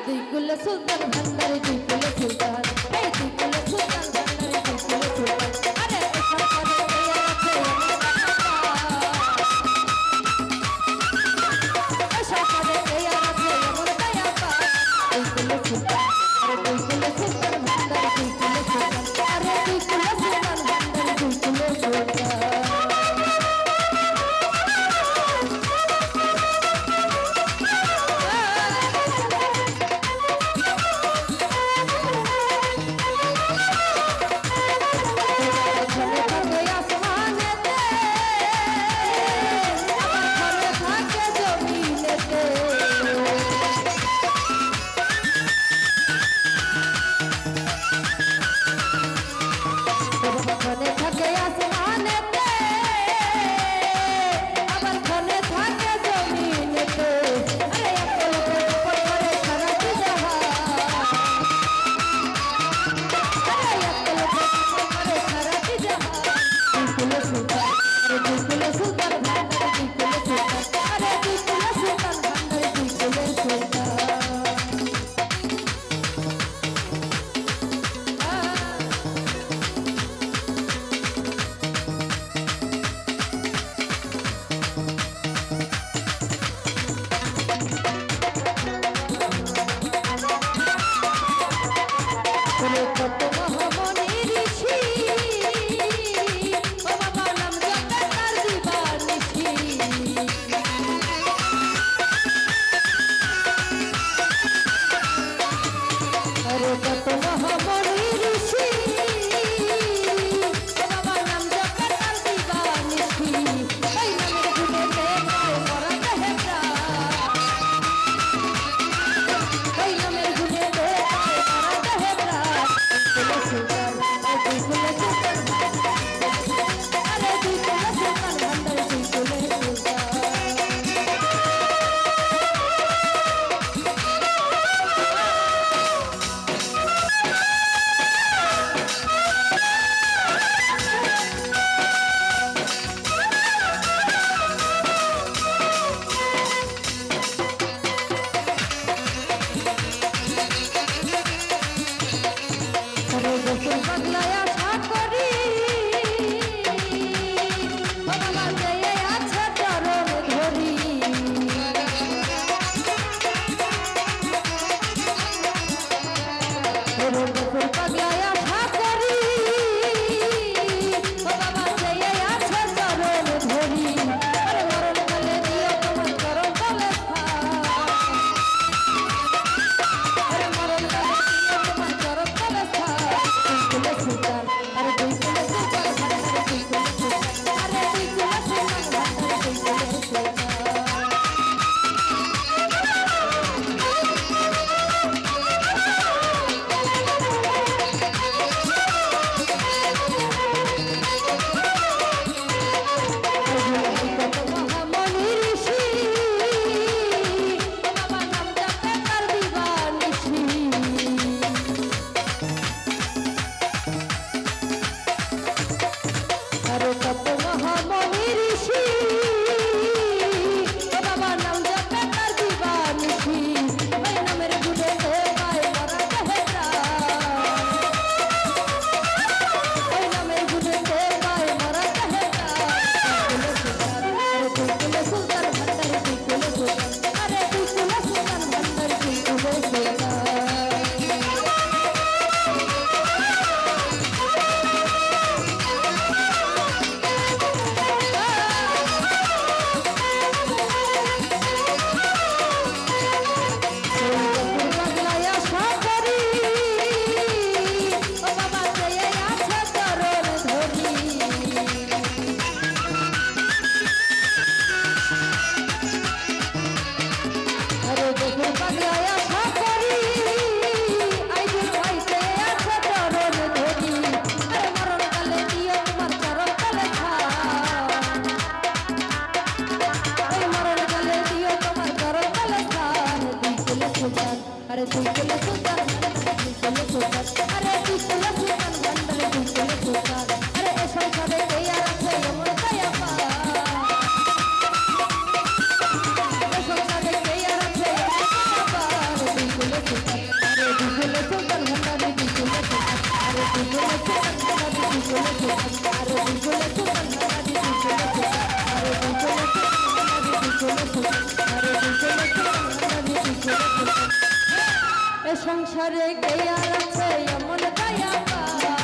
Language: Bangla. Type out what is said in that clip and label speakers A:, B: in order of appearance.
A: দুই কুলে সুলতান ভান্ডারে দুই কুলে সুলতান এই দুই কুলে সুলতান ভান্ডারে দুই কুলে সুলতান আরে সরকারে দেয়া আছে সরকারে দেয়া আছে এমন দয়া পায় দুই কুলে সুলতান আরে দুই কুলে সুলতান ভান্ডারে দুই কুলে সুলতান আরে দুই কুলে সুলতান ভান্ডারে দুই কুলে সুলতান अरे तुझे सुल्तान तुझे सुल्तान अरे तुझे सुल्तान बंदर तुझे सुल्तान अरे ऐसा करे तेरा रखे यमुन दया पा ऐसा करे तेरा रखे यमुन दया पा সুলতান আরে দুকুলে সুলতান ভান্ডারি দুকুলে সুলতান আরে দুকুলে সুলতান ভান্ডারি দুকুলে সুলতান আরে দুকুলে সুলতান ভান্ডারি দুকুলে সুলতান আরে দুকুলে সুলতান ভান্ডারি দুকুলে সুলতান আরে দুকুলে সুলতান ভান্ডারি দুকুলে সুলতান এ সংসারে কে আর আছে এমন দয়াবান